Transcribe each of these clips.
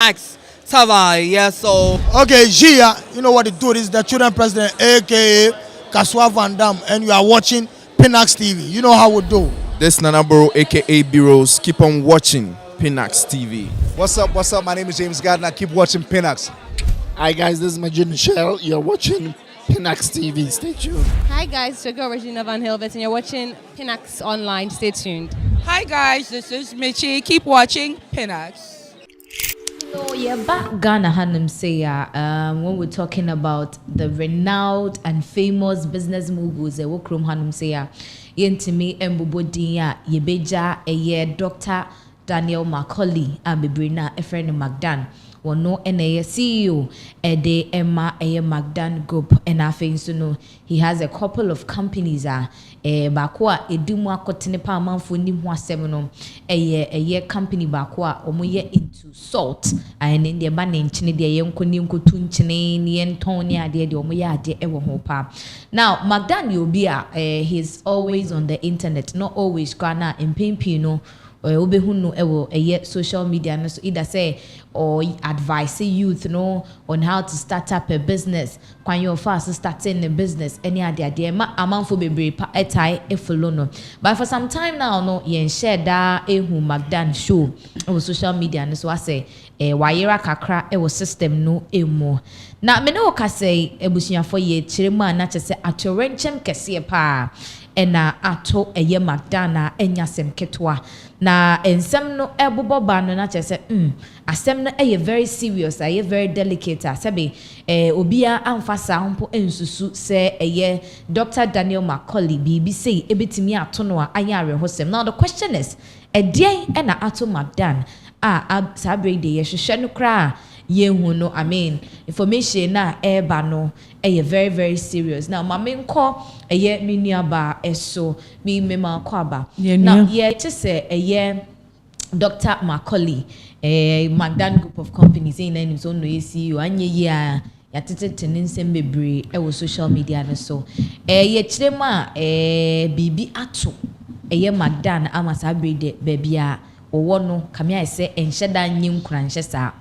Max Tavai, yeah, so. Okay, Gia, you know what to do. This is the children president, aka Kaswa Van Dam, and you are watching pinaxtv. You know how we do. This Nana Bro, aka Bureaus. Keep on watching pinaxtv. What's up? What's up? My name is James Gardner. Keep watching Pinax. Hi guys, this is Majid Michelle. You're watching Pinax TV. Stay tuned. Hi guys, it's your girl Regina Van Hilbert and you're watching Pinax Online. Stay tuned. Hi guys, this is Michi. Keep watching Pinax. So yeah, back Ghana Hanum say when we're talking about the renowned and famous business moguls, Wokrom Hanum say yentimi embobodiya yebeja eye Dr. Daniel Macaulay Bebrina a friend McDan. No NA CEO de Emma McDan Group and I think so no he has a couple of companies bakwa edumwa kotene pa manfo ni ho asem a company bakwa omoye into salt and in the ban nchine de yenkoni nkotu nchine ni enton ni ade de omoye ade ewo ho pa. Now McDan Yobia he's always on the internet, not always Ghana in Pimpino obehunu ewo social media no, so either say or advise youth on how to start up a business when you're fast starting a business any idea ma amanfo bebre pa etai follow no, but for some time now no yen share da ehu McDan show on social media no, so I say wayera kakra ewo system no emo na me no ka say ebusuafo ye chirema na chese atorenchem kese pa ena ato McDan enyasem ketwa na ensem no ebobo ba no na chese asem no very serious very delicate asebe obia amfasa hompo ensusu se Dr. Daniel Macaulay bibi say ebetimi ato no ayare hosem. Now the question is edien ena ato McDan sabre de yehwehwe no kra yehu no, I mean information na eba no very very serious. Now mama nko menuaba eso me ma kwaba now to say Dr. Macaulay McDan Group of Companies in his own CEO anye ya yatete tenensem bebre social media no, so chirema bibi ato McDan amasa brede babia owo no kamia ese enhyeda nyim kranhye saa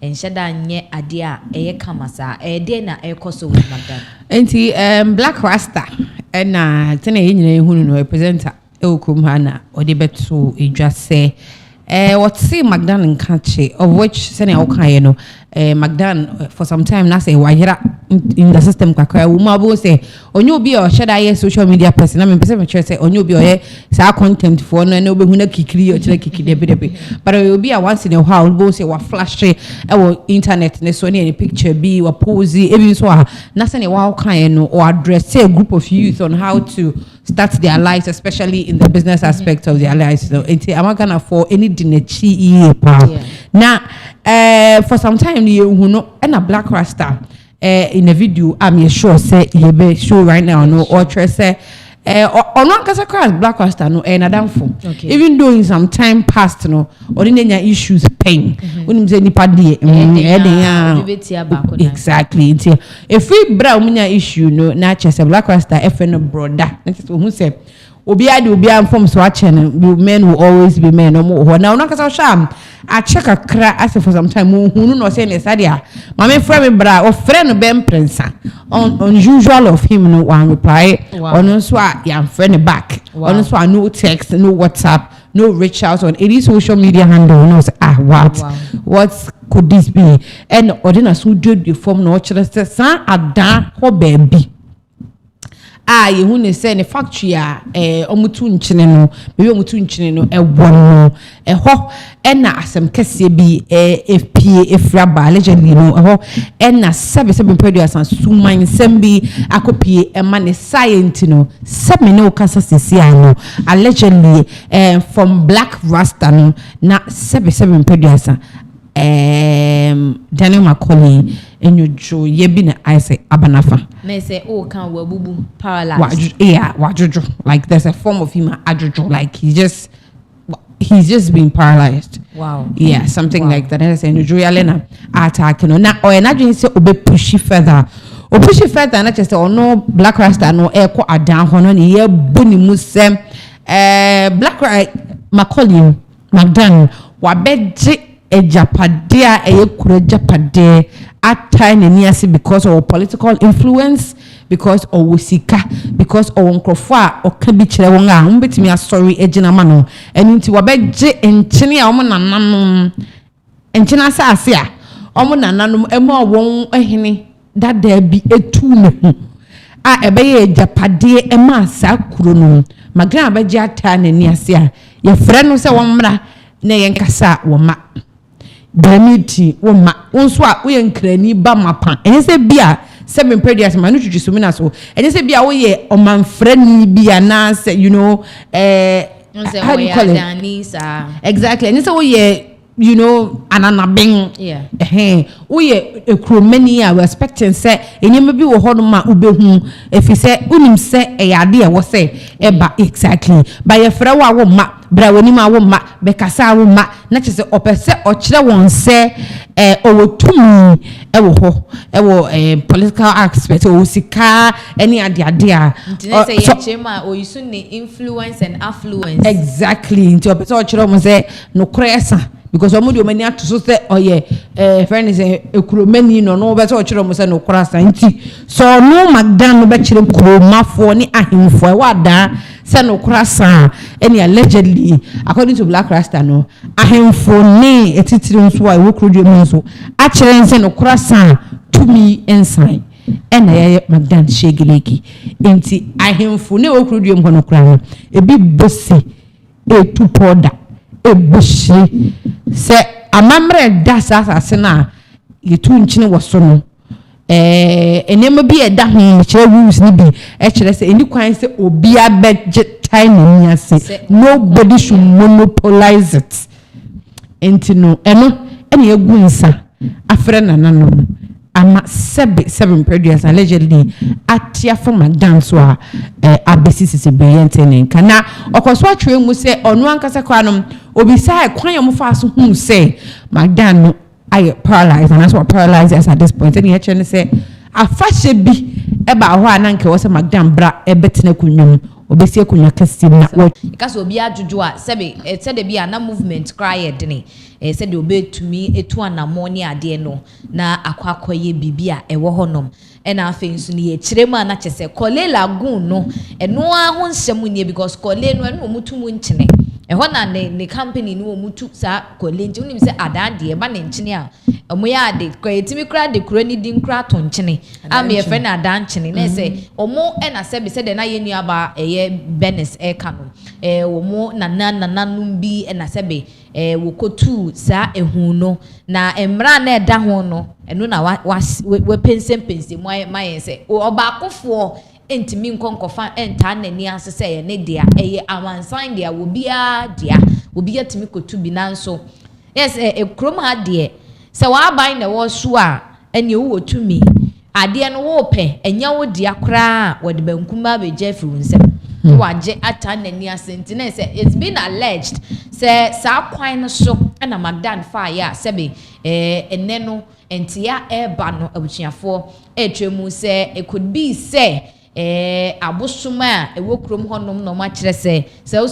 enhyeda nye ade a kama saa de na ekoso with McDan Enti Black Rasta na tena nyina ehunu no representer Okrom Hana odi beto edwa se what see McDan nkache, of which sene okaye no McDan for some time na say wahira in the system kakra wuma bo say onye obi o sheda ye social media person na me pese me chere say onye obi o ye sa content for no na obehu na kikiri o chere kikiri debe but obi a once in a while bo say wa flash e wo internet ne so ne picture bi wa pose ebi so na sene wa okaye no or address a group of youth on how to start their lives, especially in the business aspect of their lives. So it's American for any dinechi now for some time you know and a Black Rasta in a video I'm sure say you be show right now no or say or not because Black Rasta no and adamfo even though in some time past no ordinary issues pain when you say nipa exactly if we bra munya issue no na chese Black Rasta FN brother who say obi am from so channel men will always be men no more now na kasa sham I check a cra as for some time who no say ne sadia mama friend me bra or friend ben prinsa unusual of him no one reply on so ya friend back on so no text no WhatsApp no reach out on any social media handle no say what could this be and ordina so do the form no chere say san ada ho baby yehu ne say ne factory omutu nchine no maybe omutu nchine no no ho na asem kese bi FPA efraba allegedly no ho na sebe produce and suman sembi akopie ma ne science no sebe ne okasa sisi ano allegedly from Black Rasta no na sebe produce Daniel Macaulay enyojo ye bi na I say abanafa na say o kan wabubu paralyzed wajojo like there's a form of him ajojo like he's just been paralyzed. Wow. Yeah, something like that. And I say enyojo ya lena attack no na o na dwen say obe push further na just say no Black Rasta no e ko adan ho no ne ye boni mu sem Black Macaulay McDan wabeje ejapade a eyekura japade atai n'ani ase because of political influence, because of sika, because of nkrofo a oka bi kire won a mbetimi asori egina ma no enu nti wabegye enkyene a omo nananom enkyene asase a omo nananom ema won ehene dada bi etu ne hu a ebeye ejapade ema sa kuro no magran abegye atai n'ani ase a ye frɛ no sɛ won mra na yenkasa wo ma Granity woma wonso a wo yenkrani ba mapa ense bia 7 predias manu twitwi so mina so ense bia wo ye omanfrani bia na say you know how do you call it exactly ense wo ye you know ananaben wo ye ekromani a we expecting say enyema bi wo hono ma ubehu efise unim say eyade e wo say eba exactly ba ye frɛ wo ma bra woni ma wo ma be kasa wo ma na kyese opese o kire won se owotumi wo ho wo political aspect o sika any ade a say ye chema o yusu ne influence and affluence exactly nti opese o kire won se no kresa because omudi omani atoso se oye friend is ekuromani no be se o kire won se no krasa nti so no McDan no be kire kuromafo ni ahemfo e wada se no krasa any allegedly according to Black Rasta no ahemfo ne etitiri nso a wo krodwe mu nso a kire se no krasa to me inside ena ye McDan shegeleki enti ahemfo ne wo krodwe mu no kra ebi bosi etu powder ebushi se amamre da sasa na yetu nchine woso no enema bi eda ho kire rules ni bi e kire se eni kwan se obi abegye time ni ase nobody should monopolize it entino eno ene egu nsa afre nananom ama 7 produce allegedly atia from McDan so a abesisi beyenten kana okoso atwe mu se onu ankasa kwanom obi sai kwan yom fa so hu se McDan no I paralyzed and that's what paralyzed us at this point and he actually say afashe bi eba ho ananke wo se McDan bra ebetena kunwum obesi akunya kasi na because obi adwojo a sebe said be na movement cry dene said obetumi etu anamoni ade no na akwakoye bibia ewo honom ena afensu ne ye kirema na chese kole lagoon no eno ahụ nsem nie because kole no eno mutumu nchene eho na ne company no mutu sa kole nti unim se adade ba ne nchene a omo ya ade kwetimi kra de kura ni din kra to nchene am ye fe na adan nchene na se omo ena sebe se de na ye nuaba eye benes e kanu omo nananum bi ena sebe wokotu sa ehu no na emra na eda ho no eno na we pense my say obakofo entimi nkonkofa enta nani asese ye ne dia eye awansan dia wo bia dia wo bia timi kotu bi nanso yes ekrom ha de se wa ban na wo so a ene wo tumi ade no wo pe enya wo dia kra wo de bankuma be Jeffrey nsem waje ata nani asenti na say it's been alleged say sa kwan no so na McDan fire sebe ene no entia eba no abuchiafo etwemu say it could be say abosoma ewo krom honom no ma kire say so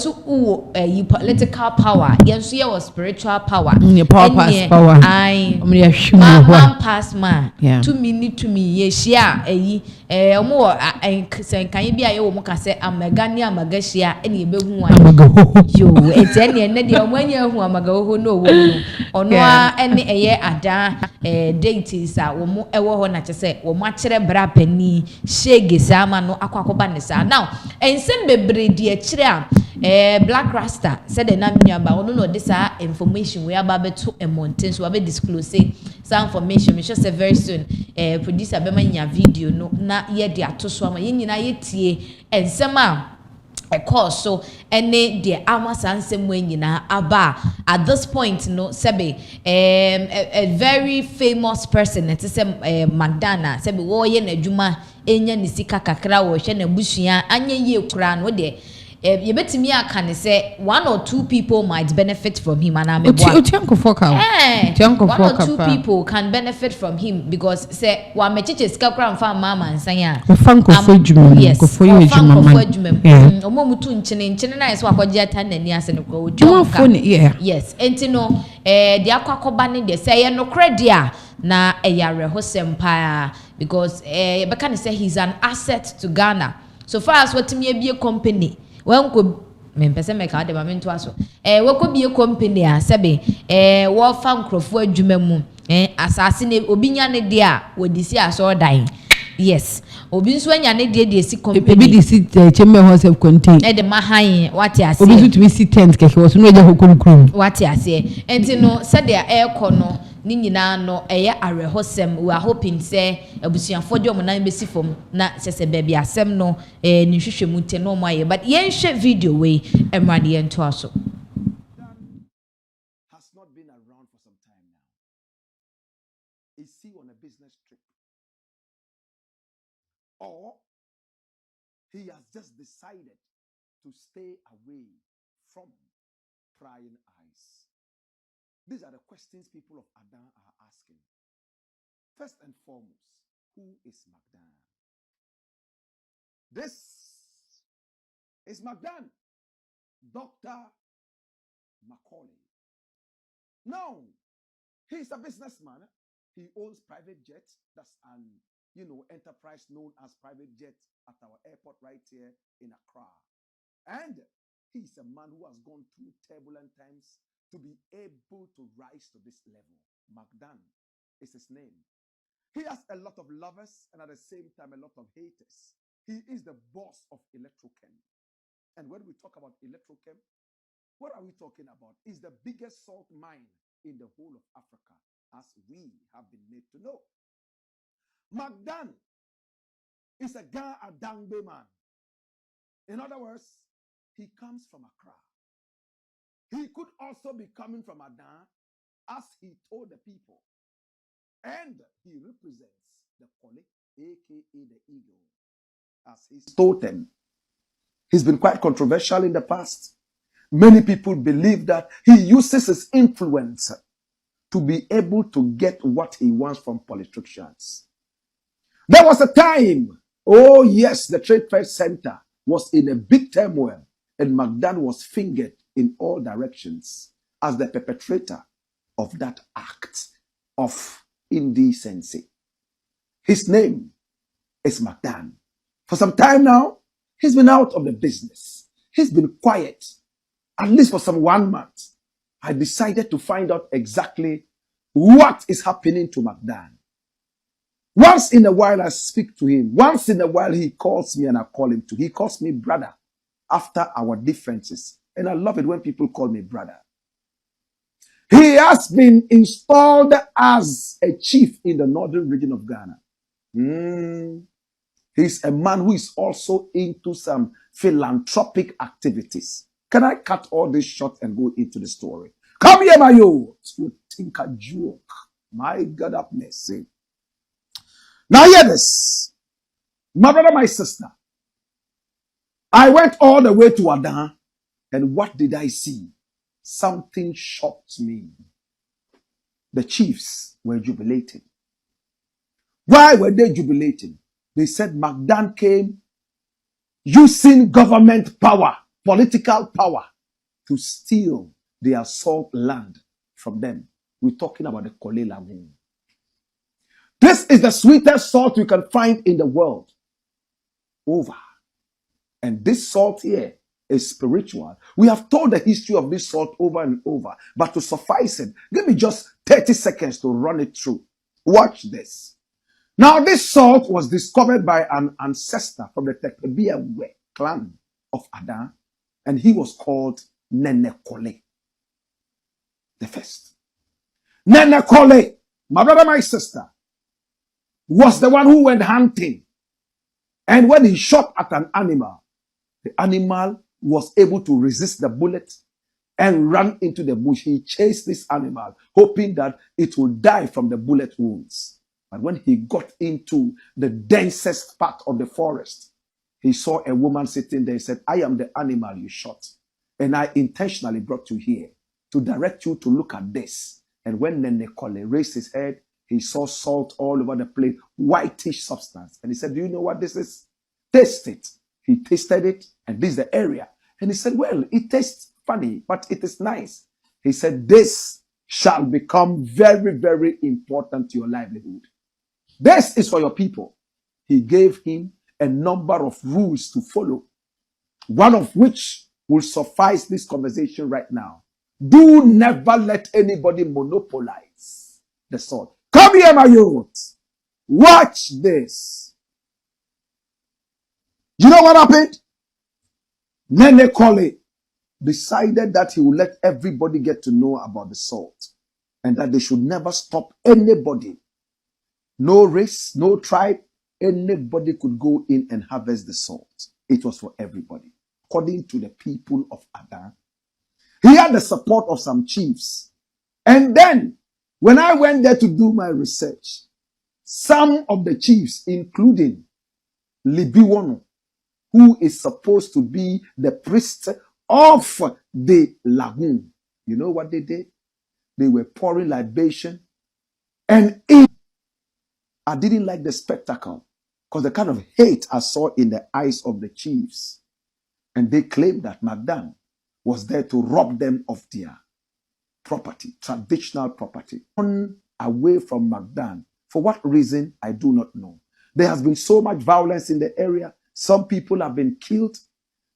political power yenso ye was spiritual power power ai pass man to me ye shia omo kan bi aye wo mo ka say amagani amagashia ene ebehu an yo etiene ene de omo anya hu amagaho no wo ono a ene eye ada deities a wo mo ewo ho na kire wo mo akire bra pani shege sama no akwakoba ne sa now ensem bebre di akire a Black Rasta said na nyaba ono no this information we aba beto emonten so abe disclose some information me sure say very soon producer be manya video no na ye de atoso ama ye nyina ye tie ensem a course so ene de amasansem nyina aba at this point no sebe a very famous person it is McDan sebe wo ye na adwuma enya ni sika kakra wo hwe na busua anya ye kura no de you bet me I can say 1 or 2 people might benefit from him and I'm One or 2 people can benefit from him because say wa mechiche skakra mfa mama nsan ya yes omo mutu nchene na yeso akogye atan nani ase no ko yes enti no de akwakoba ne de say ye no credit na eyare hosem pa because be can say he's an asset to Ghana so far as what me be a company when ko me pese me ka de ma me nto aso we ko be a company a sebe wo fa nkrofo adwuma mu asase ne obinya ne de a wodisi aso dan yes obi nso anya ne de si company ebi de si chemme ho self contain de mahan what ase obi so to be si tent keke wo so no eja hokurukuru what ase enti no se de e no ni nyina no eye arehosem we are hoping say abusuafo de omonan besi fom na sese baby asem no ni hwehwemu te no mo aye but yen hwe video we emrade yen to aso has not been around for some time now. Is he on a business trip? Or he has just decided to stay away from prying eyes? These are the questions people of Adan are asking. First and foremost, who is McDan? This is McDan, Dr. Macaulay. No, he's a businessman. He owns private jets. That's an enterprise known as private jet at our airport right here in Accra. And he's a man who has gone through turbulent times to be able to rise to this level. McDan is his name. He has a lot of lovers and at the same time a lot of haters. He is the boss of Electrochem. And when we talk about Electrochem, what are we talking about? It's the biggest salt mine in the whole of Africa, as we have been made to know. McDan is a Ga Adangbe man. In other words, he comes from Accra. He could also be coming from Adan, as he told the people. And he represents the Kole, aka the eagle, as his totem. He's been quite controversial in the past. Many people believe that he uses his influence to be able to get what he wants from politicians. There was a time, oh yes, the Trade Fair Center was in a big turmoil and McDan was fingered in all directions as the perpetrator of that act of indecency. His name is McDan. For some time now, he's been out of the business. He's been quiet, at least for some 1 month. I decided to find out exactly what is happening to McDan. Once in a while, I speak to him. Once in a while, he calls me and I call him too. He calls me brother after our differences. And I love it when people call me brother. He has been installed as a chief in the northern region of Ghana. He's a man who is also into some philanthropic activities. Can I cut all this short and go into the story? Come here, my youth. You think a joke. My God have mercy. Now hear this. My brother, my sister. I went all the way to Adan, and what did I see? Something shocked me. The chiefs were jubilating. Why were they jubilating? They said McDan came using government power, political power, to steal their salt land from them. We're talking about the Kole Lagoon. This is the sweetest salt you can find in the world. Over. And this salt here is spiritual. We have told the history of this salt over and over. But to suffice it, give me just 30 seconds to run it through. Watch this. Now, this salt was discovered by an ancestor from the Tepebiawe clan of Adan, and he was called Nene Kole. The first. Nene Kole, my brother, my sister, was the one who went hunting. And when he shot at an animal, the animal was able to resist the bullet and ran into the bush. He chased this animal, hoping that it would die from the bullet wounds. But when he got into the densest part of the forest, he saw a woman sitting there. He said, I am the animal you shot. And I intentionally brought you here to direct you to look at this. And when Nene Kole raised his head, he saw salt all over the plate, whitish substance. And he said, do you know what this is? Taste it. He tasted it, and this is the area. And he said, well, it tastes funny, but it is nice. He said, this shall become very, very important to your livelihood. This is for your people. He gave him a number of rules to follow, one of which will suffice this conversation right now. Do never let anybody monopolize the sword. Come here, my youth. Watch this. You know what happened? Nene Kole decided that he would let everybody get to know about the salt and that they should never stop anybody. No race, no tribe, anybody could go in and harvest the salt. It was for everybody. According to the people of Adan, he had the support of some chiefs. And then, when I went there to do my research, some of the chiefs, including Libiwono, who is supposed to be the priest of the lagoon, you know what they did? They were pouring libation. And I didn't like the spectacle because the kind of hate I saw in the eyes of the chiefs. And they claimed that McDan was there to rob them of their property, traditional property. Away from McDan. For what reason, I do not know. There has been so much violence in the area. Some people have been killed.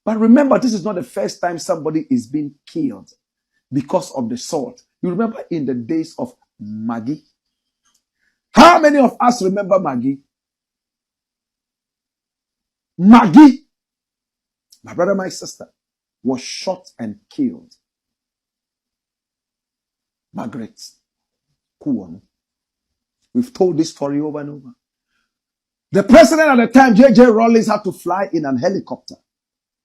But remember, this is not the first time somebody is being killed because of the salt. You remember in the days of Maggie? How many of us remember Maggie? Maggie, my brother, my sister, was shot and killed. Margaret Kuon. We've told this story over and over. The president at the time, J.J. Rawlings, had to fly in an helicopter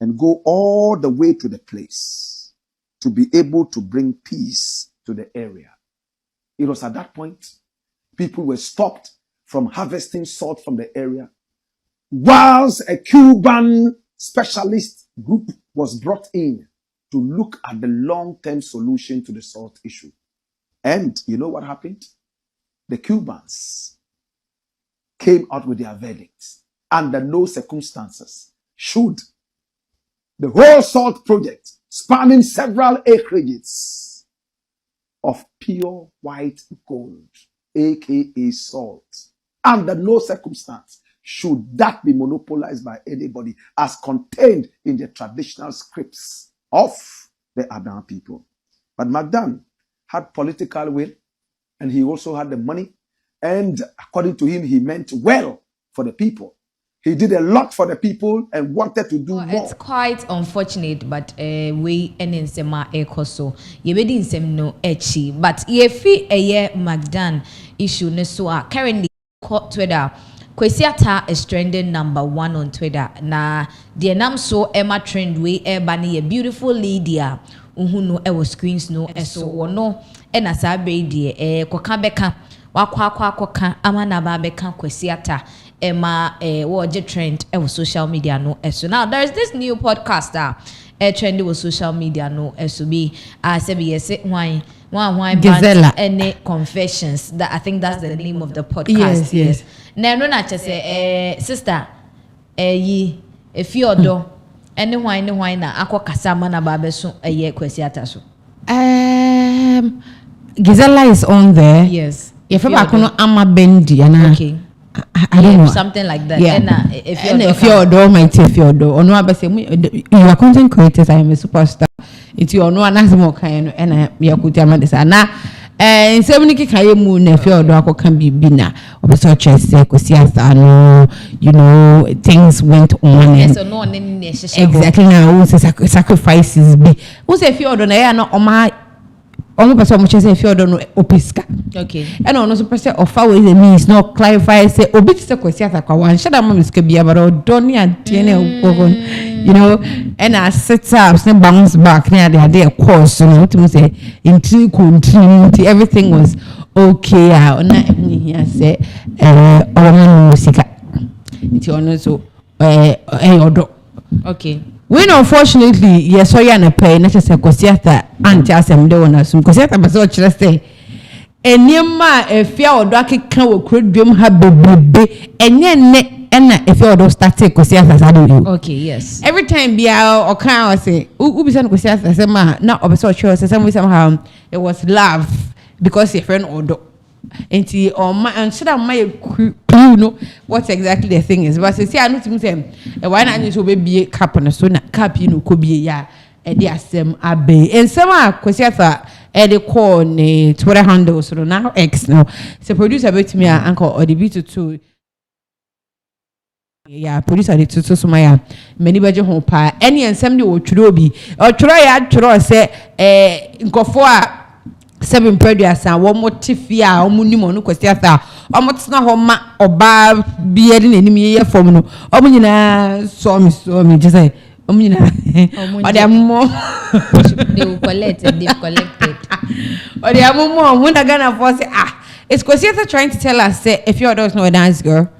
and go all the way to the place to be able to bring peace to the area. It was at that point people were stopped from harvesting salt from the area, whilst a Cuban specialist group was brought in to look at the long-term solution to the salt issue. And you know what happened? The Cubans came out with their verdict. Under no circumstances should the whole salt project, spanning several acreages of pure white gold, aka salt, under no circumstance should that be monopolized by anybody as contained in the traditional scripts of the Adan people. But McDan had political will, and he also had the money, and according to him, he meant well for the people. He did a lot for the people and wanted to do more. It's quite unfortunate, but we in sema ekoso. Ye be din sem no echi, but ye fi eye McDan issue ne so currently Twitter. Kwesiata is trending #1 on Twitter. Na the nam so Emma trend we bani a beautiful lady no ewo screens no eso wono na sa be koka beka wakwa amana ba beka Kwesiata Emma woje trend ewo social media no eso. Now there is this new podcast trend with social media no eso be sebi yese why any confessions. That I think that's the name of the podcast. Yes. Now no not just say sister yi if you do any why na akwa kasama na ba beso Kwesiata so. Gizella is on there. Yes. If you are ama bendi ana. Okay. I don't know. Something like that. Yeah. And if you're door might if you're door or no you are content creators, I am a superstar. It's your no anasmo kind and ya kutama this na so many kikaye mu na if you're door can be bina or so chess Kwesiata no, you know, things went on. Yes, or no exactly now sacrifices be. Who say if you're door na no oma omo person mo chese if you don't know opiska. Okay. And on also person of how it means not clarify say obi se Kwesiata kwa wan shada ma miska bia but doni antene you know, and I set up some bounce back near the course so to say in continuity everything was okay on here say musika it so odo. Okay. When unfortunately, yes, so you're not paying, not just a cosiata, and asem de one assume cosiata, but so just say. And yema, if you are darky can will create dream have baby, and yen if you are started cosiata, I do. Okay, yes. Every time be out or can I say, Ubi San cosiata, sama, not of a sort of somehow it was love because your friend or dog. And see, or my and should I my clue know what exactly the thing is, but see, I know to say, why not you be a cap on a sooner cap, you know, could be ya. Dear Sam Abbey and some Cosiata Eddie Corn Twitter handle so now X now. So producer bet me uncle or the beat to producer the to so my many budget home pie any and somebody will be or try say go for 7 predators and one more tifia or munimo no Cosiata or what's not home or bar beard in enemy for no or munina saw me just say. Or they are more. They will collect and they've collected. Or they are more. When they're gonna force it, it's Cosiata trying to tell us say if your dog's not a dance girl.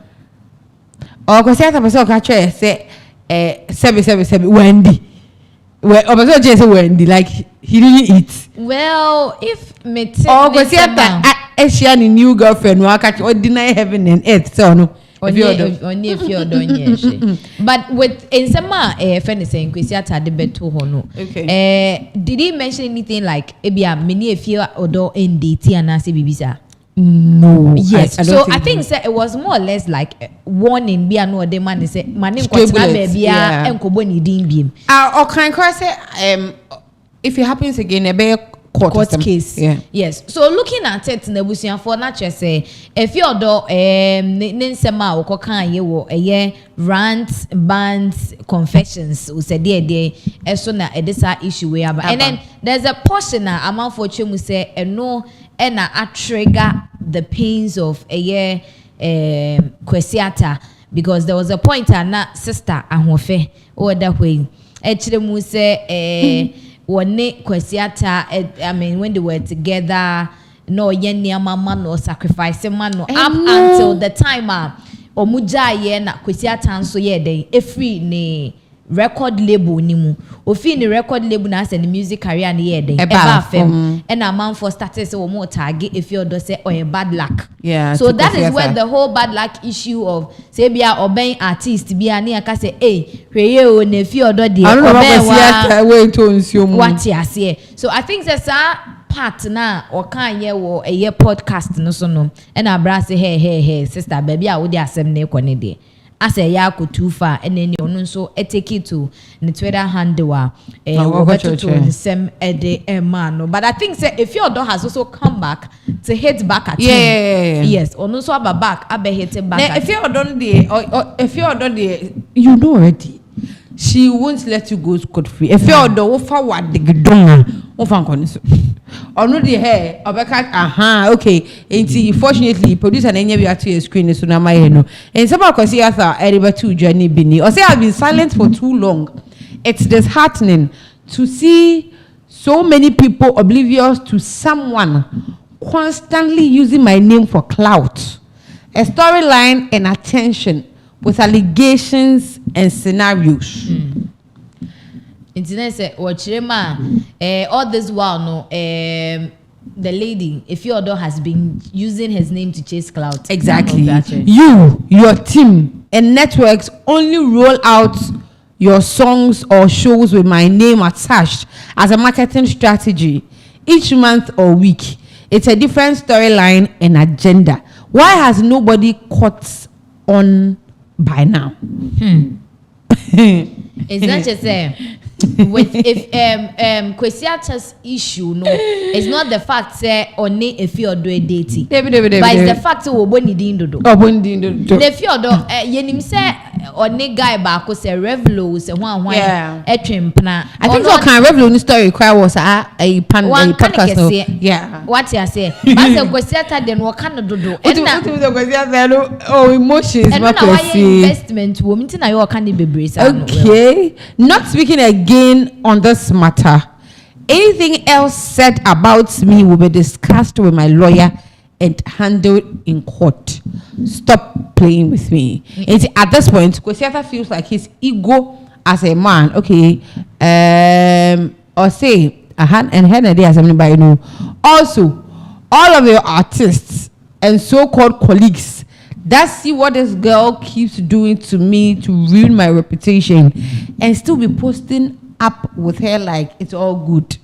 Or Cosiata person catch say 7 Wendy. Well, or just say Wendy like he didn't eat. Well, if me or Cosiata she had a new girlfriend who catch or deny heaven and earth so no. Only if you're done, yes. But with in some friend is saying Kwesiata the beto hono. Okay. Did he mention anything like ebia many if you odo NDT and Nasi Bibisa? No. Yes. I think it was more or less like warning be no de man say manim kwatna baby a enkobo ni din biem. Or can I say if it happens again a court case. Yeah. Yes. So looking at it in the busian for not just say if your door ninsema or kokan ye wo rants, bans, confessions we said there so na edisa issue we have and then there's a portion amount for chemu say no and a trigger the pains of Kwesiata because there was a point na sister ahofe or that way echiremu say one Kwesiata, I mean, when they were together, no yenny mama no sacrifice man no up until the time omuja ye na Kwesiata so ye den free ne record label ni mu ofi ni record label na say the music career ni ye den eba fam and a man for started say omo tag if you do say or bad luck. Yeah, so that is where the whole bad luck issue of say bia oben artist bia na aka say hweye o na fi odo de what ya say. So I think that's a part na or kan ye wo a podcast no so no and abra say hey sister baby a wo de asem na ekone de as a yako too far and then you so take it to the Twitter handle man. But I think say if your dog has also come back to hit back at him. Yes, or no so about back I be hit back now, if you're done the or if you're done the you know already she won't let you go scot free. If you're done forward the gedonga or no the hair or back okay and fortunately producer and any to your screen so now my no and some of see other edible to journey bini or say I've been silent for too long. It's disheartening to see so many people oblivious to someone constantly using my name for clout, a storyline and attention with allegations and scenarios. Internet say Wachirema all this while no the lady if your dog has been using his name to chase clout. Exactly. You, your team and networks only roll out your songs or shows with my name attached as a marketing strategy each month or week. It's a different storyline and agenda. Why has nobody caught on by now? It's not just with if Kwesiata's issue no it's not the fact say only if you do a dating but it's the fact we boni dindodo if you do yenim say only guy back say revelo say one etwempna I think what can revelo story require was a podcast no what you say but say Kwesiata then what kind of dodo and emotions and why investment wo minti na you can be brace okay not speaking again on this matter. Anything else said about me will be discussed with my lawyer and handled in court. Stop playing. playing with me. And at this point, Kwesiata feels like his ego as a man, okay, or say a hand and head a day as anybody know. Also, all of your artists and so-called colleagues that see what this girl keeps doing to me to ruin my reputation and still be posting up with her like it's all good.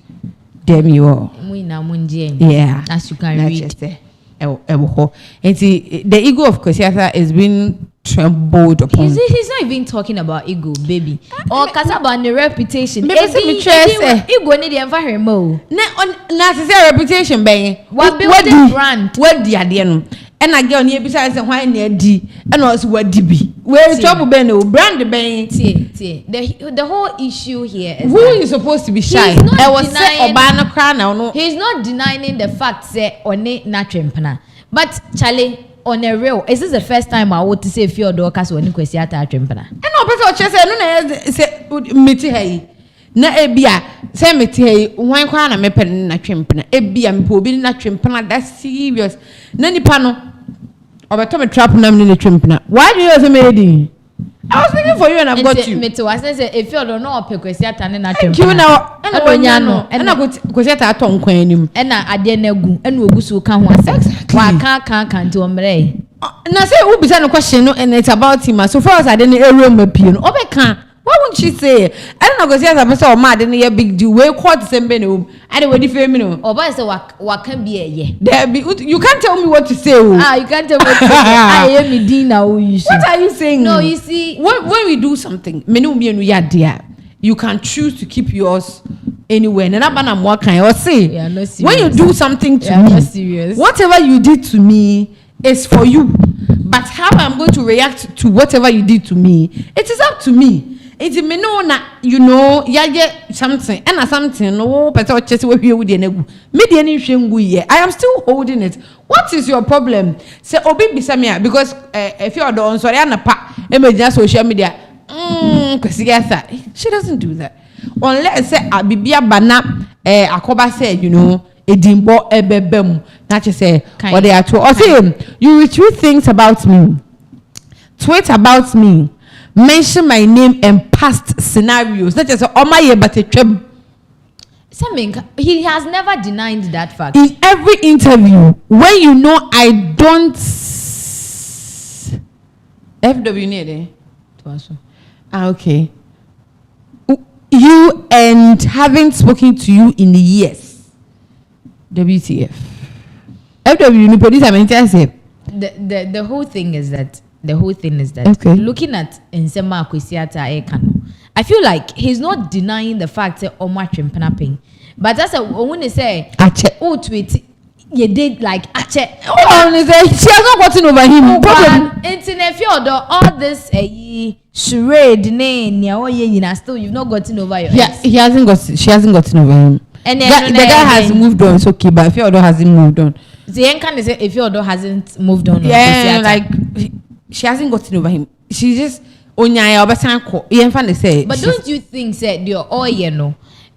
Damn you all. Yeah. As you can read. And see, the ego of Kwesiata is being trembled upon. He's not even talking about ego, baby. Or about the reputation. Ego need the environment. Na say reputation bang. What building brand? What the idea? And again, you besides why near D and also what DB. Where trouble ben brand bang. The whole issue here is who is supposed to be shy. I was say Obana crown now. He's not denying the fact say on it not but Charlie. On a real, is this the first time I want to say Fyodor Kaso when Kwesiata Trimpana? And no, but I say meet hey. Na ebia say meet hey. Why can't I me pen na trimpana? Ebia me po be na trimpana. That's serious. Nani pano? Obeto me trap na me na trimpana. Why do you say me? I was thinking for you and I've got you. Me too. I say if you don't know Kwesiata na trimpana. You now, and I go Kwesiata aton kwan nim. And I ade na gu, and we go so kan ho asem. Wa kan to omre. Na say who be no question no and it's about him. So far as I didn't area me pie no. Obeka. Why won't she say? I don't know because yes, I person or mad didn't a big deal. We quote same be no. I don't want to no. Or by say what can be a ye. There be you can't tell me what to say. You can't tell me what to say. I am Medina. What are you saying? No, you see, when we do something, menu me no ya dear. You can choose to keep yours anywhere. And I'm working. Or say when you do something to me, not serious. Whatever you did to me is for you. But how I'm going to react to whatever you did to me, it is up to me. It's me no na you know yeah something and something no better chest we with the negu me the any hwengu ye I am still holding it. What is your problem? Say obi bisamia because if you are the on sorry anapa emergency social media she doesn't do that unless say abibia bana akoba said you know edimbo ebebem that you say what they are to or say you retweet things about me, tweet about me, mention my name and past scenarios. Not just oh my but a trip. He has never denied that fact. In every interview, when you know I don't FW near okay. You and haven't spoken to you in years. WTF. FW police I mean the whole thing is that okay. Looking at Nsema Kwesiata Ekano, I feel like he's not denying the fact that Omar Trimpanapping. But that's when they say tweet you did like she has not gotten over him. Internet Fyodor, all this charade still you've not gotten over your ex. She hasn't gotten over him. And then the guy has moved on, it's okay, but Fyodor hasn't moved on. The can say if Fyodor hasn't moved on. Yeah, like she hasn't gotten over him. She just but don't you think that you're all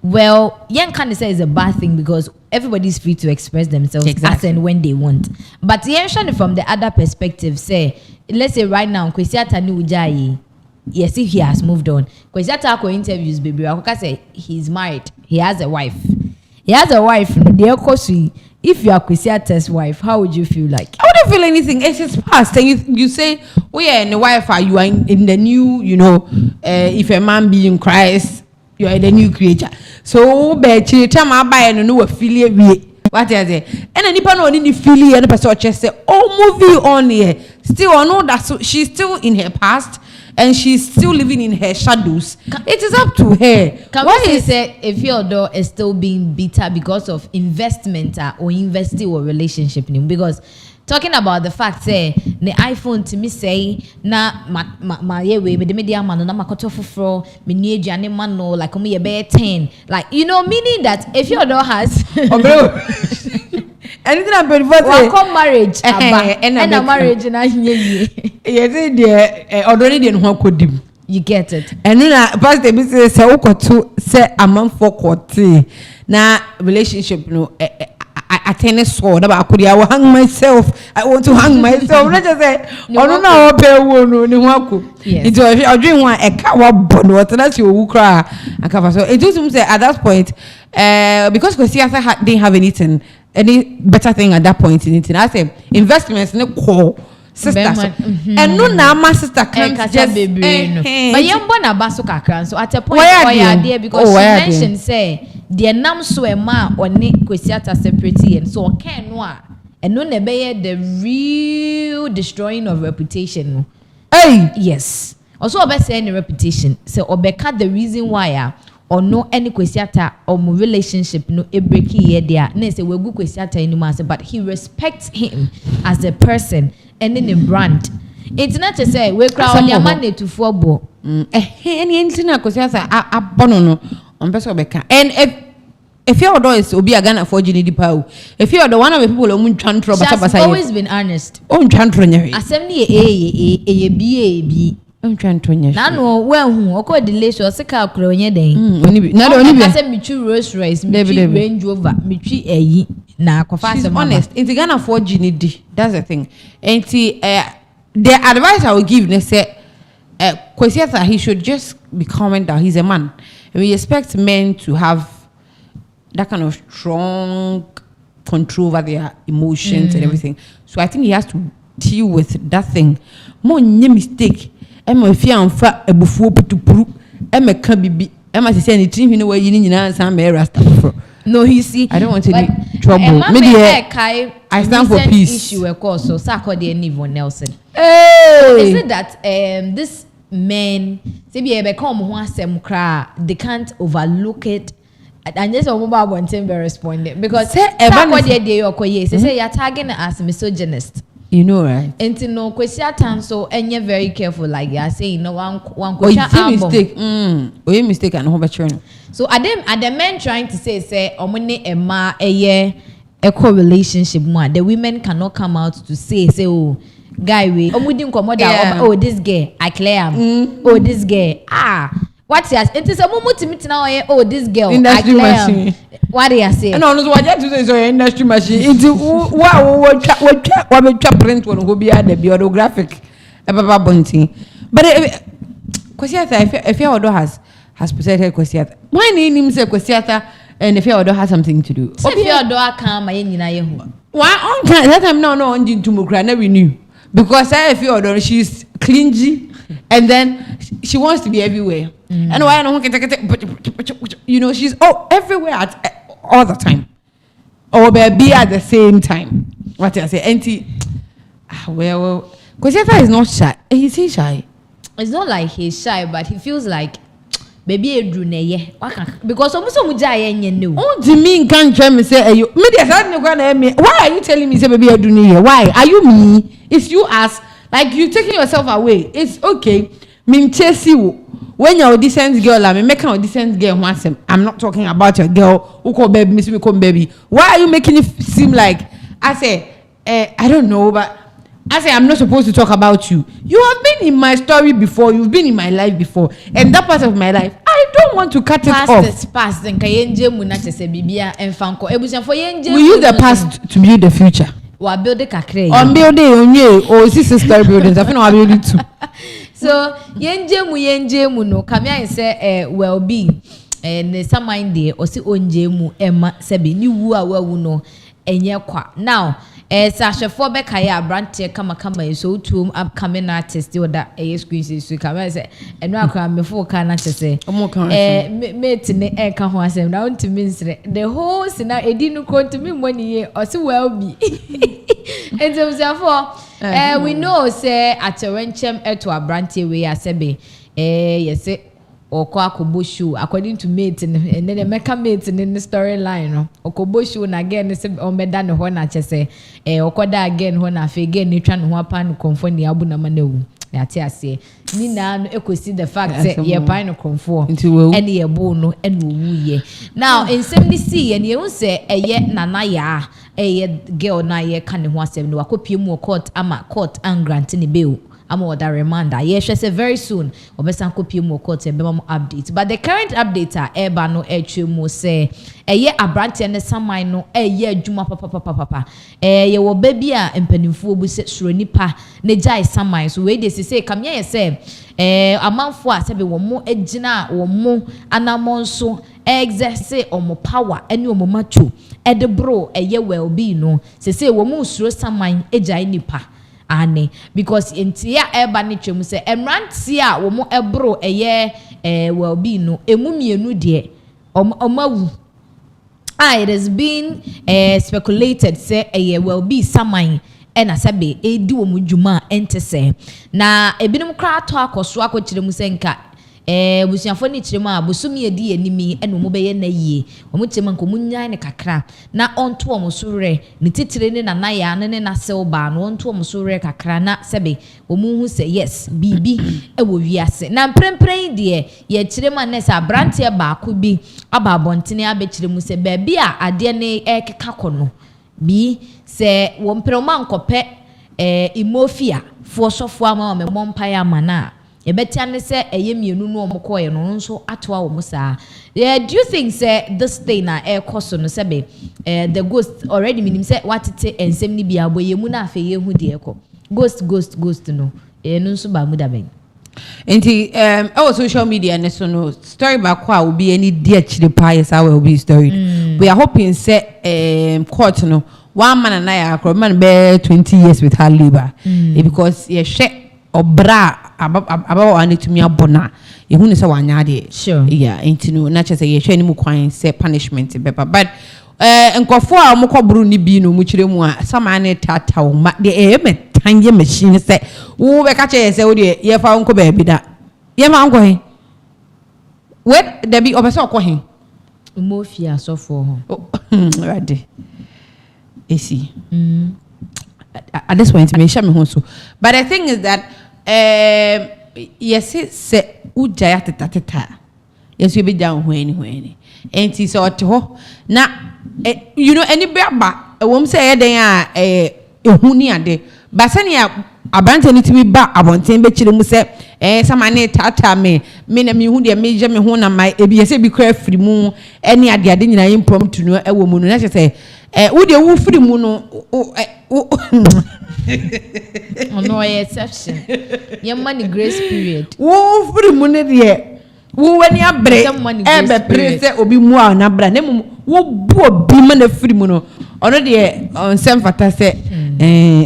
well, young can say is a bad thing because everybody's free to express themselves as and when they want. But from the other perspective, say, let's say right now, Kwesiata ni ujai. Yes, if he has moved on. Kwesiata ko interviews, baby. I say he's married. He has a wife. If you are Kwesiata's wife, how would you feel like? I wouldn't feel anything. It's his past. And you say, oh yeah, and the wife you are in the new, you know, if a man be in Christ, you are the new creature. So, but time I buy and no affiliate what is it? And any pan on any affiliate and the person just say, oh, movie on here. Still, I know that so she's still in her past and she's still living in her shadows. It is up to her. What is it if your door is still being bitter because of investment or investing or relationship? Because talking about the fact say the iPhone to me say na my way with the media man na makoto fufro me new jane man no like me be 10 like you know meaning that if your door has anything about before come marriage and a marriage na ye yes there already dey no kodim you get it and na pastor be say ukoto say amam for kote na relationship no tennis sword about could I will hang myself. I want to hang myself. Let's just say, I don't know it's a dream one a cow bond water that's you cry and cover. So it just say at that point, because Kosiata didn't have any better thing at that point in it. I say investments in a core sister. And no now my sister can't just be but young bona baso kakran. So at a point why there because she mentioned say the nam so a ma or Nick Kosiata separate and so can noa and no nebe the real destroying of reputation. Hey, yes. Also, about saying reputation. So, obeka the reason why or no any Kosiata or relationship no a breaky here there. Ne say we good Kosiata anymore, but he respects him as a person and in a brand. It's not to say we crowd your money to football. Any internet Kosiata a bono on person obeka. And if your door is obi agana for GDP power, if you're the one of the people who can't trouble, she has always been honest. Oh, can't run your assembly a I'm trying to know. No, well, who or delay so sick out crowing day. Not only me true Rolls Royce, me Range Rover, me tree a na she's honest. It's gonna afford GDP. That's the thing. And see, the advice I would give, they say, Kosiata, he should just be comment that he's a man. And we expect men to have that kind of strong control over their emotions and everything. So I think he has to deal with that thing. More mistake. Emma if you fa a buffo to prove Emma can be Emma say anything you know where you need some rasta. No, he see. I don't want any trouble. Maybe I stand for peace. Issue of course. So Sako de Nivo Nelson. Hey, is it that this men say be become who asem kra they can't overlook it. And just a mobile one team be responding because say you're tagging as misogynist. You know, right? And to know Kosiata so and you're very careful like you are saying no one mistake. You mistake and overturn. So are the men trying to say omune ema a relationship more the women cannot come out to say oh guy we oh this girl I clear oh this girl what's yes? It is a moment to meet now. Oh, this girl. Industry machine. What do you say? No, no, what you say? So industry machine. It's what print one go be at the biographic. But Kosiata, if your order has protected Kosiata, why name him say Kosiata? And if your order has something to do, if your order come, I ain't why on that time no on to Mukra never knew because I feel order she's clingy and then she wants to be everywhere. And why I don't you know she's everywhere at all the time or be at the same time. What I say, auntie? Well, Kosiata is not shy. Is he shy? It's not like he's shy, but he feels like baby Edruneye. Because almost so much I know. Oh, do mean can't try me say you? Why are you telling me say baby Edruneye? Why are you me? It's you ask like you taking yourself away. It's okay. Me chase you. When you're a decent girl, I'm making a decent girl once. I'm not talking about your girl who call baby, miss me call baby. Why are you making it seem like I say, I don't know, but I say I'm not supposed to talk about you. You have been in my story before, you've been in my life before, and that part of my life, I don't want to cut it off. Past, then we use the past to build the future. We build the kakre. On building, or sister buildings. I think I build it too. So yenjemu no kamia say well being and some mind there or see onjemu emma sebi ni wu a wawu no enye kwa now Sasha Fobe Kaya Branche kama so two upcoming artists that screen so come say and now come before can say mate ne e ka ho asem now to ministry the whole sina edinu ko to me money or see well be and so therefore we know say at a renchem to a Branche we are sebe yes or Kwakoboshu according to mate and then the meka mate in the storyline no Okoboshu na again is on meda no ho na chese okoda again ho na fe again ni twa no ho apa no konfo ni abu na manewu yate ase ni na no ekosi the fact say ye pan no konfo and ye bo no and wu ye now in 70 and you say eye nana ya girl na ye kan ho asem no akopie mu court ama court and grant ni bail ama oda reminder yes say very soon obesan copy mo court e be mo update but the current update eba no etwe mo say eye abrante ne saman no eye adwuma papa ye wo ba bia empanimfo bu se suro nipa ne jai saman so we dey say kam ye say amanfo a sebe wo mo agina wo mo anamon so exercise omo power ene omo macho ede bro eye well be no say wo mo suro saman ejai nipa ane because entia eba ne twem say emranti a wo mo ebro eye well be no emu mienu de omawu it has been speculated say well be saman ena sabe edi wo mudwuma ente se na ebinim kra to akoso akokire mu se nka busuafo ni kire mu a busumi edi enimi ena mo beye na yie omo kire man ko munyan ne kakra na onto omo sore ne titire ne na ya ne na silba no onto omo sore kakra na sabe omo hu se yes bibi ewo wiase na mprempren de ye kire man ne sa brante ba ko bi aba bontene abe kire mu se ba bi a ade ne ekeka kono bi se wo mprema nkope imofia fo sofo ama me mompaya mana e betia ne se mienu no omokoye no nso atoa wo musa do you think say this thing na koso no sebe the ghost already minim say watete ensem ni bia boye mu na afa ye hu de eko ghost no no nso ba mu da ben enti social media ne so no story ba kwa obi any dear chiri pa yes will be story we are hoping say court no one man and I Akromatv be 20 years with her labor because ye she obra about ani to me abona ye hu ne say wanya de sure yeah enti no na che say ye hwe ni mu kwan say punishment bepa but nkofo a mo koburu ni bi no mu kire mu a sama ne tata wo ma de tanye machine say wo be ka che say wo de ye fa nko ba bi da ye ma nko he wait there be obeso ko he mofia so for ho ready AC at this point me share me hon so but the thing is that yes say ujaya tata yes we be down hweni enti so oto na you know any ba wom say eden a ehu ni ade ba sani abante ni timi ba abonten be kire mu se samane tata me na me hu de me je me ho na mai ebi yese bi kra firi mu ene ade nyina impromptu no ewo mu no na se wo de wo firi mu no no exception your money grace period wo firi mu ne de wo wani abre be prese obi mu a na bra na wo bu obi ma na firi mu no ono de on sem fata se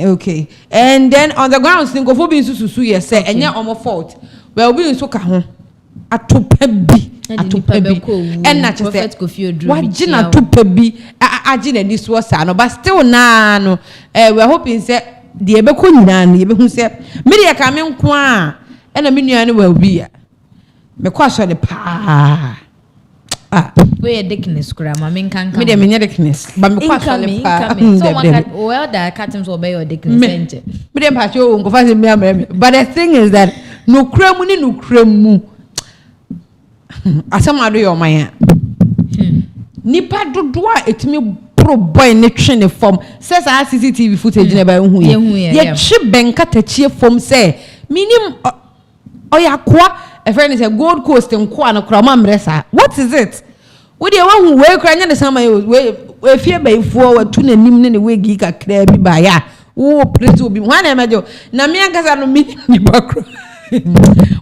okay and then on the ground single for being susu yes say enya omo fault well being so ka ho atopa bi and na prophet wajina atopa bi agina ni so sa no but still na no we hoping say de ebeko nyina no yebehu say me de ka me nko a na me nua no well be me kwa so de pa we dickness kura ma me nkan me de me nya dickness but me kwa so le pa so one well that cartons obey your dickness ente me de pa cho nko fa se me amere but the thing is that no kremu ni no kremu asama do your man nipa dodo a etimi pro boy ne twene form says a CCTV footage na ba hu ye chi benka tachie form say minim oyakwa a friend is a Gold Coast nko an kra ma mresa what is it we dey wan we kra nya ne sama we fie ba ifo wa tu nanim ne we gi kakra bi ba ya wo prete obi ho na emejo na me ankasa no mi ni bakro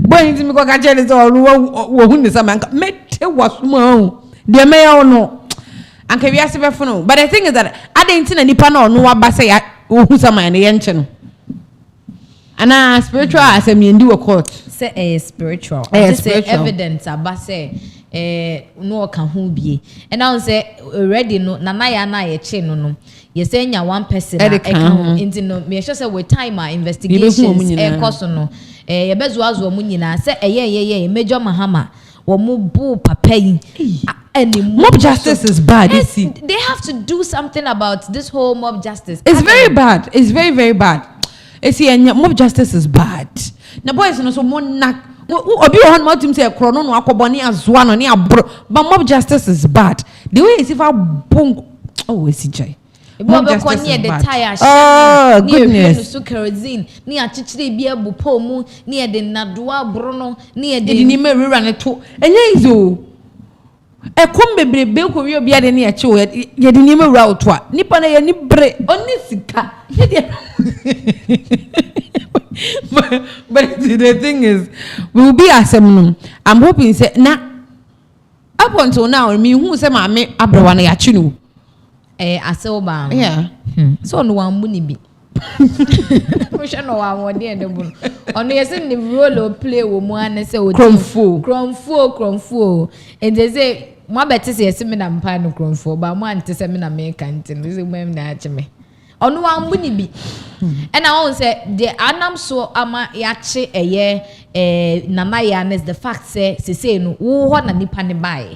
boy ntimi ko ka chele so wo hu ne sama nka mete wasuma de me ya no anka wi ase befo no but the thing is that adentina nipa na ono aba say wo hu sama ne yenche no ana spiritual asemi ndi wo court say spiritual say evidence aba say no ka hu bie and now say already no na ya na ye che no ye say nya one person e ka hu into no me sure say with time investigations course no ye bezu azu mu nyina say ye major mahama wo mu bu papa yi mob justice is bad. They have to do something about this whole mob justice. It's very bad. It's very, very bad. Mob justice is bad. Na boys no so mo na obi on mo tim say kro no akoboni azoa no ne abro but mob justice is bad. The way is if I bong oh we see jay Mom justice is bad. Oh, goodness. So kerosene, near chichiri be a bupomu, near the Nadua Bruno, near the Nime run it too. And yezo. A combe be Korea be any a show yet the name route. Nippon a nibre only sika. But the thing is, we'll be a seminum. I'm hoping say na up until now, me who say my me abrawana yachinu. Asoba. Yeah. So no one money be. We shall know our dear the moon. On the same the role of play woman and say, Cromfo. And they say, my better say a seminar and pine of Cromfo, but one to seminar make and this is when that me. On one money be. And I always say, the Anam so ama yache a year, Namayan is the fact say, no, what a nipani buy.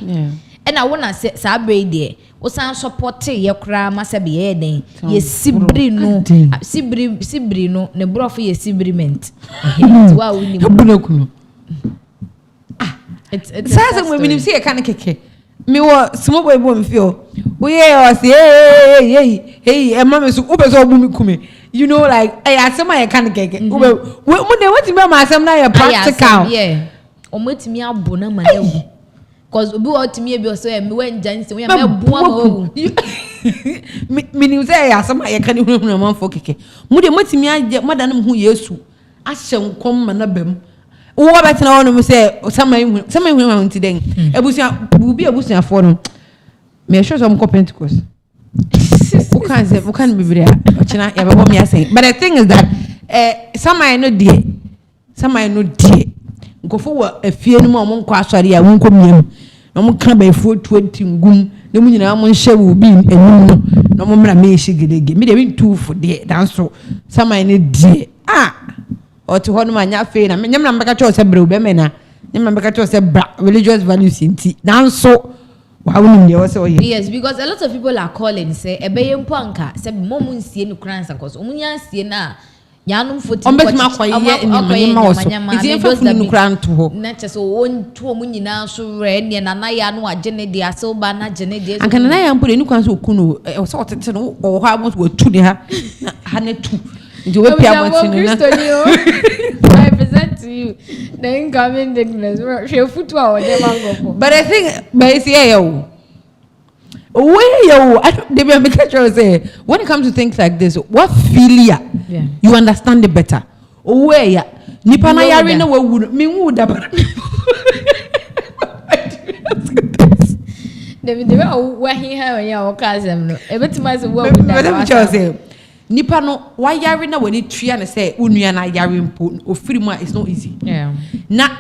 And I want to say, Sabre there. Osan support ye kra ma se be ye den ye sibri no ne brofo ye sibriment wa woni bunakuno it's says when you see a kind of keke me wo small boy bo mfio we o say hey e mama so obeso obu mi kume you know like asema ye kind of keke mo de wetin be ma asem na ye practical yeah o metimi abona ma na wu cause obi what me be so me wen janse we me boa ma meaning say asem ye kan hu man fo keke mo de metimi age madanum hu yesu ahyem kom ma na bam wo betina wono mo say samai hu ma ntiden ebusia bubi ebusia fo no me sure some Pentecost who can be very ochina ya bebo me asen but the thing is that samai no die nkofo wa afie no mo nkọ asori a wonko miam no mo kan ba fu 20 ngum no mo nyina mo nhye wo bi enum no no mo mra me higedege me de bi tu fo de dan so samai no die otu ho no manya fe na nyamna mbeka cho se bre be me na nyamna mbeka cho se bra religious values inti dan so wa wonu ne wo se oye yes because a lot of people are calling say ebeye mpo anka say mom nsie no kransa cause omunya nsie na yanum foti on bet ma kwaye nyama wo so iti enfa funu no kranto ho na cheso wonto omunyina so re ne na na ya no agene de aso ba na agene de anka na ya mpo de ni kwanso okuno o so otete no o ha mo so tu ne ha na tu nti we pia mo tinu na I present to you the incoming digness she futu a o de mango but I think but see yo they be make sure say when it comes to things like this what filia you understand it better where nipa na yare na wawu me wu da ba David wa hi ha ya o kazem no e betima se wa wu da ba say nipa no wa yare na wani tua na say unua na yare mpo ofiri mu it's not easy na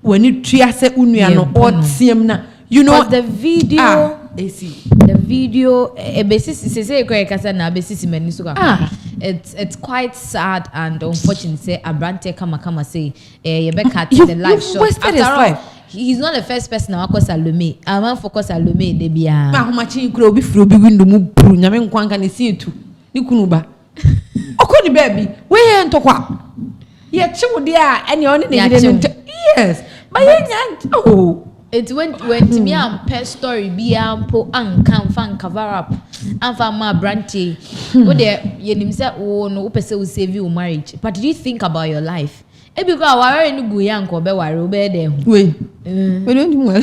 wani tua say unua no otiem na you know the video the video say kasa na mani so it's quite sad and unfortunate say abrante kama say Rebecca the live shot after all he's not the first person na wakosa Salome am focus Salome de bia ma homachi kro obi firi obi window mu buru nyame nkwanka ne sietu ni kunu ba okoni baby we here ntokwa ye chiwo dia ene oni ne yes but ye it went to me and pet story be ampo and can cover up and for my brandy what there you nim say oh no person will save you marriage but did you think about your life e because our any go yanko be ware obe there we don't do well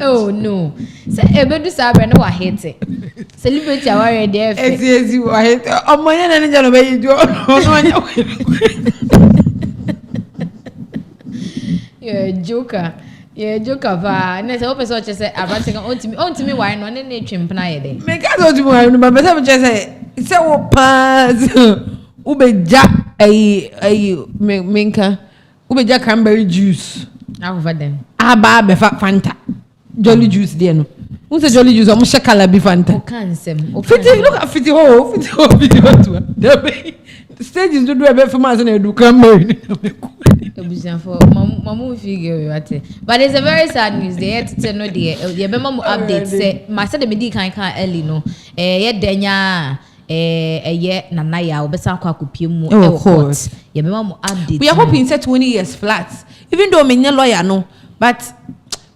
oh no say e be do sabre no wa hate celebrity our there yes wa hate omo yana na jalo be yido no anya you're a joker va na say open so che say abante kan on me why no ne twempna ye de me ka so timi why no ba say me che say wo pass ubeja ai menka ubeja cranberry juice over them aba be fanta jolly juice there no who say jolly juice o mo shakala bi fanta fiti look at fiti ho video to the stages do ebe famous na edu cranberry for mamu figure but it's a very sad news they had to tell no the be mamu update say my said the medi kan early no ye denya ye nana ya obesa kwa kopie mu court ye be mamu update we are hoping say 20 years flat even though me lawyer no but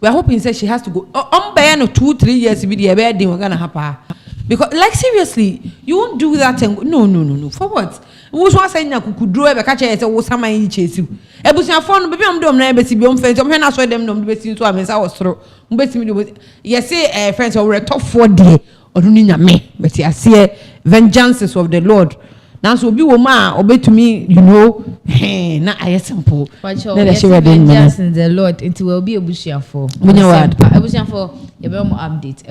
we are hoping say she has to go. No 2-3 years be the wedding we're gonna happen. Because like seriously, you won't do that and no. For what? Who's one saying that could draw a catcher as a summer chase you? Ebusia phone, baby, I'm dumb, never see beyond friends. I'm not sure them no best into I was through. Yes, say friends over a top 4 day or me, but I see vengeances of the Lord. Now so be woman obey to me, you know, na I simple. But vengeance in the Lord, it will be a bushia for. When you a bushia for a update.